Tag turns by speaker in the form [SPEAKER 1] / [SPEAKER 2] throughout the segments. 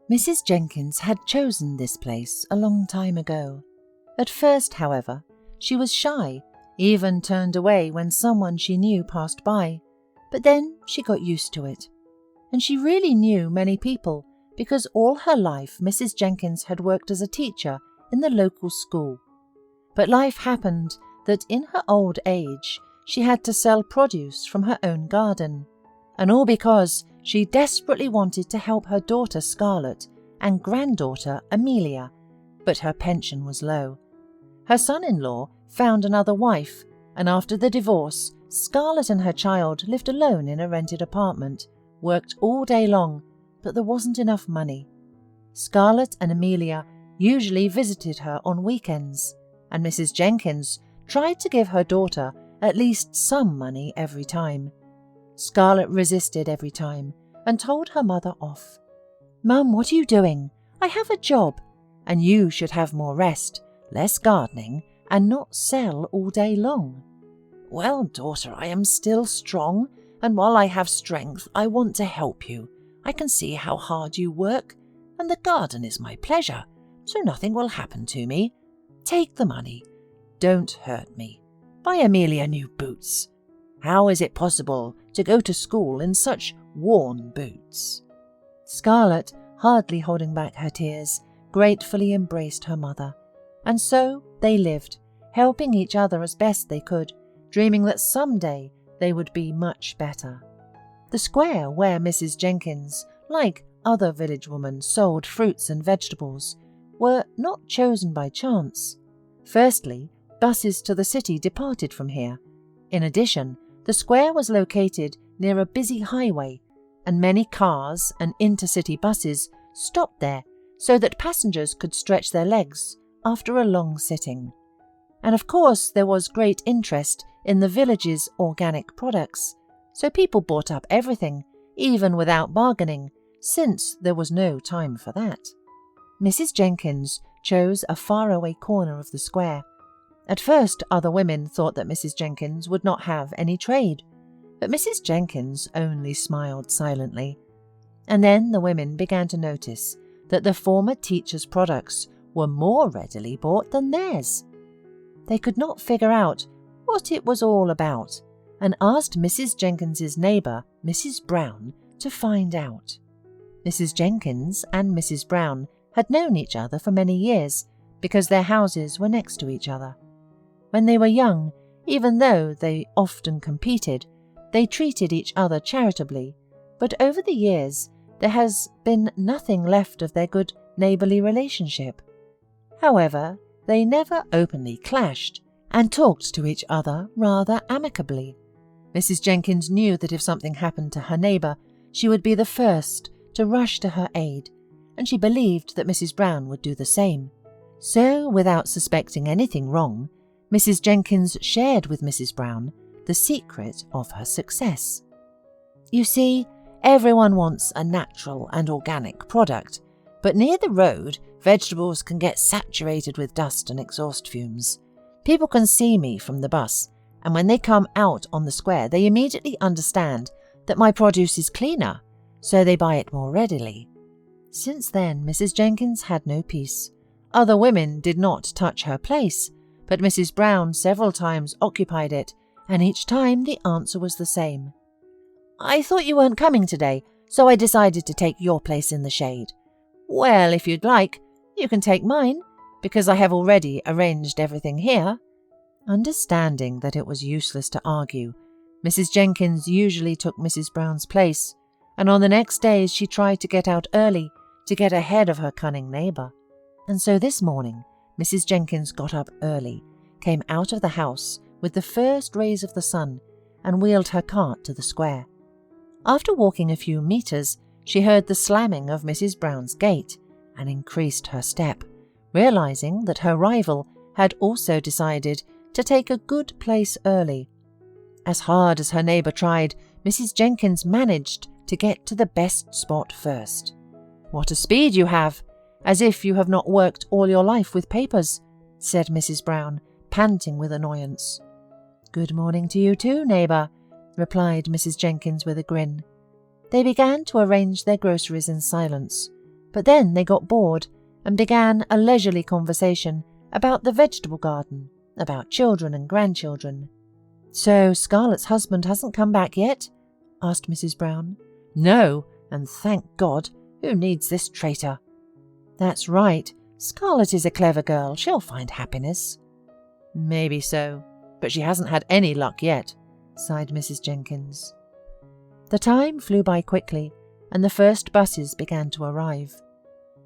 [SPEAKER 1] Mrs. Jenkins had chosen this place a long time ago. At first, however, she was shy, even turned away when someone she knew passed by, but then she got used to it. And she really knew many people because all her life Mrs. Jenkins had worked as a teacher in the local school. But life happened that in her old age she had to sell produce from her own garden, and all because she desperately wanted to help her daughter Scarlett and granddaughter Emilia, but her pension was low. Her son-in-law found another wife, and after the divorce, Scarlett and her child lived alone in a rented apartment, worked all day long, but there wasn't enough money. Scarlett and Emilia usually visited her on weekends, and Mrs. Jenkins tried to give her daughter at least some money every time. Scarlett resisted every time and told her mother off. "Mum, what are you doing? I have a job, and you should have more rest, less gardening, and not sell all day long." "Well, daughter, I am still strong, and while I have strength, I want to help you. I can see how hard you work, and the garden is my pleasure, so nothing will happen to me. Take the money. Don't hurt me. Buy Emilia new boots. How is it possible to go to school in such worn boots?" Scarlett, hardly holding back her tears, gratefully embraced her mother, and so they lived, helping each other as best they could, dreaming that someday they would be much better. The square where Mrs. Jenkins, like other village women, sold fruits and vegetables, were not chosen by chance. Firstly, buses to the city departed from here. In addition, the square was located near a busy highway, and many cars and intercity buses stopped there so that passengers could stretch their legs after a long sitting. And of course there was great interest in the village's organic products, so people bought up everything, even without bargaining, since there was no time for that. Mrs. Jenkins chose a faraway corner of the square. At first other women thought that Mrs. Jenkins would not have any trade, but Mrs. Jenkins only smiled silently. And then the women began to notice that the former teacher's products were more readily bought than theirs. They could not figure out what it was all about, and asked Mrs. Jenkins's neighbour, Mrs. Brown, to find out. Mrs. Jenkins and Mrs. Brown had known each other for many years because their houses were next to each other. When they were young, even though they often competed, they treated each other charitably, but over the years there has been nothing left of their good neighbourly relationship. However, they never openly clashed and talked to each other rather amicably. Mrs. Jenkins knew that if something happened to her neighbour, she would be the first to rush to her aid, and she believed that Mrs. Brown would do the same. So, without suspecting anything wrong, Mrs. Jenkins shared with Mrs. Brown the secret of her success. You see, everyone wants a natural and organic product, but near the road, vegetables can get saturated with dust and exhaust fumes. People can see me from the bus, and when they come out on the square, they immediately understand that my produce is cleaner, so they buy it more readily. Since then, Mrs. Jenkins had no peace. Other women did not touch her place, but Mrs. Brown several times occupied it, and each time the answer was the same. "I thought you weren't coming today, so I decided to take your place in the shade." "Well, if you'd like, you can take mine, because I have already arranged everything here." Understanding that it was useless to argue, Mrs. Jenkins usually took Mrs. Brown's place, and on the next days she tried to get out early to get ahead of her cunning neighbour. And so this morning, Mrs. Jenkins got up early, came out of the house with the first rays of the sun, and wheeled her cart to the square. After walking a few metres, she heard the slamming of Mrs. Brown's gate and increased her step, realising that her rival had also decided to take a good place early. As hard as her neighbour tried, Mrs. Jenkins managed to get to the best spot first. "What a speed you have! As if you have not worked all your life with papers," said Mrs. Brown, panting with annoyance. "Good morning to you too, neighbour," replied Mrs. Jenkins with a grin. They began to arrange their groceries in silence, But then they got bored and began a leisurely conversation about the vegetable garden, about children and grandchildren. "So Scarlett's husband hasn't come back yet?" asked Mrs. Brown. "No, and thank God. Who needs this traitor?" "That's right. Scarlett is a clever girl. She'll find happiness." "Maybe so, but she hasn't had any luck yet," sighed Mrs. Jenkins. The time flew by quickly, and the first buses began to arrive.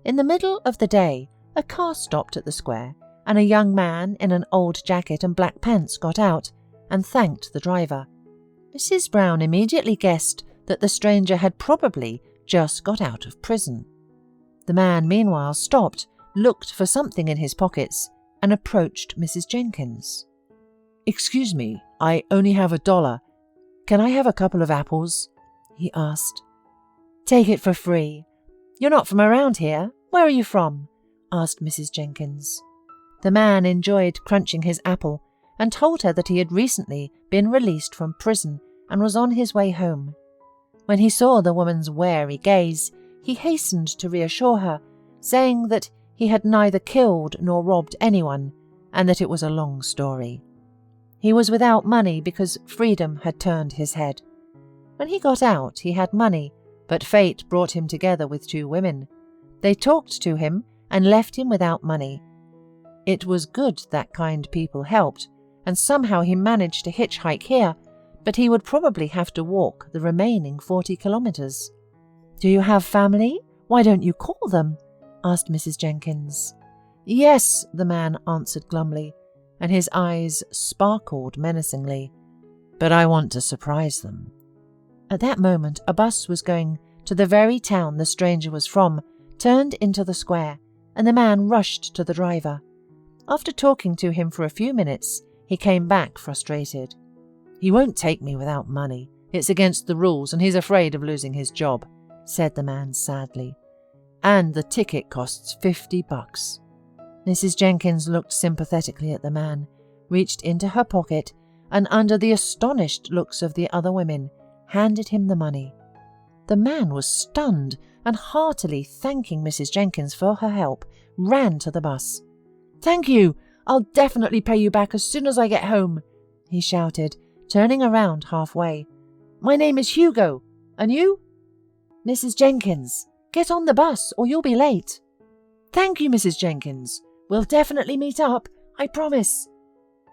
[SPEAKER 1] In the middle of the day, a car stopped at the square, and a young man in an old jacket and black pants got out and thanked the driver. Mrs. Brown immediately guessed that the stranger had probably just got out of prison. The man meanwhile stopped, looked for something in his pockets, and approached Mrs. Jenkins. "Excuse me, I only have $1. Can I have a couple of apples?" he asked. "Take it for free. You're not from around here. Where are you from?" asked Mrs. Jenkins. The man enjoyed crunching his apple and told her that he had recently been released from prison and was on his way home. When he saw the woman's wary gaze, he hastened to reassure her, saying that he had neither killed nor robbed anyone, and that it was a long story. He was without money because freedom had turned his head. When he got out, he had money, but fate brought him together with 2 women. They talked to him and left him without money. It was good that kind people helped, and somehow he managed to hitchhike here, but he would probably have to walk the remaining 40 kilometers. "Do you have family? Why don't you call them?" asked Mrs. Jenkins. "Yes," the man answered glumly, and his eyes sparkled menacingly. "But I want to surprise them." At that moment, a bus was going to the very town the stranger was from, turned into the square, and the man rushed to the driver. After talking to him for a few minutes, he came back frustrated. "He won't take me without money. It's against the rules, and he's afraid of losing his job," said the man sadly. "And the ticket costs $50. Mrs. Jenkins looked sympathetically at the man, reached into her pocket, and under the astonished looks of the other women, handed him the money. The man was stunned, and heartily thanking Mrs. Jenkins for her help, ran to the bus. "Thank you! I'll definitely pay you back as soon as I get home," he shouted, turning around halfway. "My name is Hugo. And you?" "Mrs. Jenkins. Get on the bus or you'll be late." "Thank you, Mrs. Jenkins. We'll definitely meet up, I promise."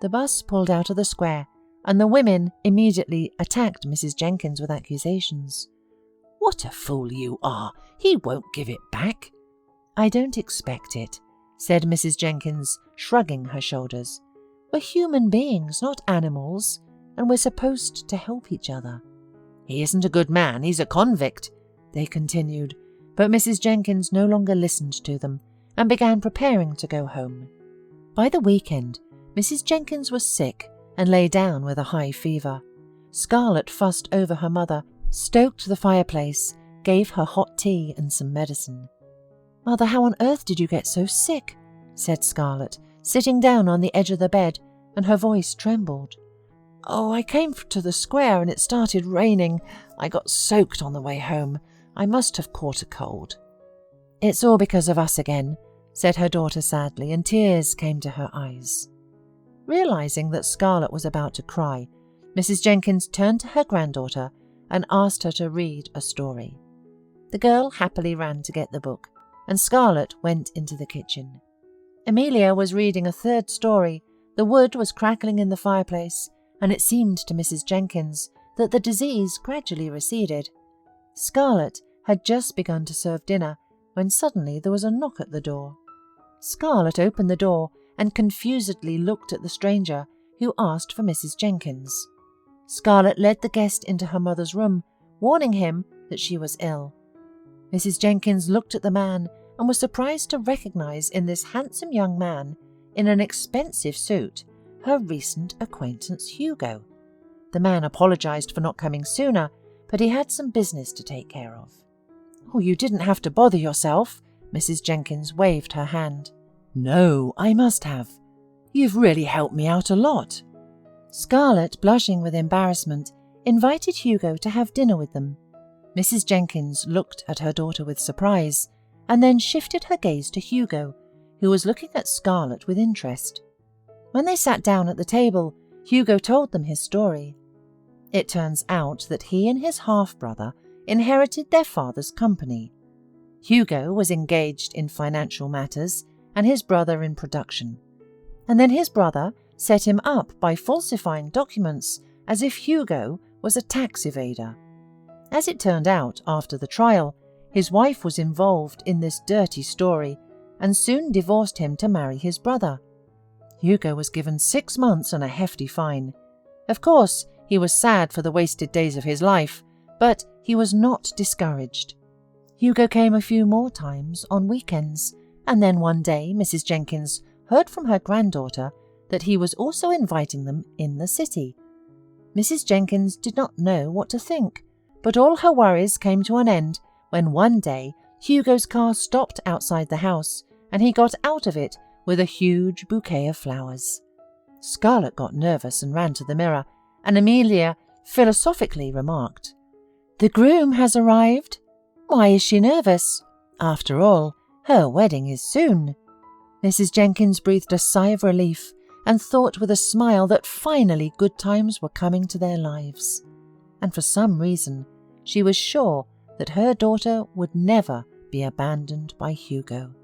[SPEAKER 1] The bus pulled out of the square, and the women immediately attacked Mrs. Jenkins with accusations. "What a fool you are! He won't give it back." "I don't expect it," said Mrs. Jenkins, shrugging her shoulders. "We're human beings, not animals, and we're supposed to help each other." "He isn't a good man, he's a convict," they continued, but Mrs. Jenkins no longer listened to them and began preparing to go home. By the weekend, Mrs. Jenkins was sick and lay down with a high fever. Scarlett fussed over her mother, stoked the fireplace, gave her hot tea and some medicine. "Mother, how on earth did you get so sick?" said Scarlett, sitting down on the edge of the bed, and her voice trembled. "Oh, I came to the square and it started raining. I got soaked on the way home. I must have caught a cold." "It's all because of us again," said her daughter sadly, and tears came to her eyes. Realizing that Scarlett was about to cry, Mrs. Jenkins turned to her granddaughter and asked her to read a story. The girl happily ran to get the book, and Scarlett went into the kitchen. Emilia was reading a third story. The wood was crackling in the fireplace, and it seemed to Mrs. Jenkins that the disease gradually receded. Scarlett had just begun to serve dinner when suddenly there was a knock at the door. Scarlett opened the door and confusedly looked at the stranger, who asked for Mrs. Jenkins. Scarlett led the guest into her mother's room, warning him that she was ill. Mrs. Jenkins looked at the man and was surprised to recognize in this handsome young man, in an expensive suit, her recent acquaintance Hugo. The man apologized for not coming sooner, but he had some business to take care of. "Oh, you didn't have to bother yourself," Mrs. Jenkins waved her hand. "No, I must have. You've really helped me out a lot." Scarlett, blushing with embarrassment, invited Hugo to have dinner with them. Mrs. Jenkins looked at her daughter with surprise, and then shifted her gaze to Hugo, who was looking at Scarlett with interest. When they sat down at the table, Hugo told them his story. It turns out that he and his half-brother inherited their father's company. Hugo was engaged in financial matters and his brother in production. And then his brother set him up by falsifying documents as if Hugo was a tax evader. As it turned out after the trial, his wife was involved in this dirty story and soon divorced him to marry his brother. Hugo was given 6 months and a hefty fine. Of course, he was sad for the wasted days of his life, but he was not discouraged. Hugo came a few more times on weekends, and then one day Mrs. Jenkins heard from her granddaughter that he was also inviting them in the city. Mrs. Jenkins did not know what to think, but all her worries came to an end when one day Hugo's car stopped outside the house and he got out of it with a huge bouquet of flowers. Scarlett got nervous and ran to the mirror, and Emilia philosophically remarked, "The groom has arrived. Why is she nervous? After all, her wedding is soon." Mrs. Jenkins breathed a sigh of relief and thought with a smile that finally good times were coming to their lives. And for some reason, she was sure that her daughter would never be abandoned by Hugo.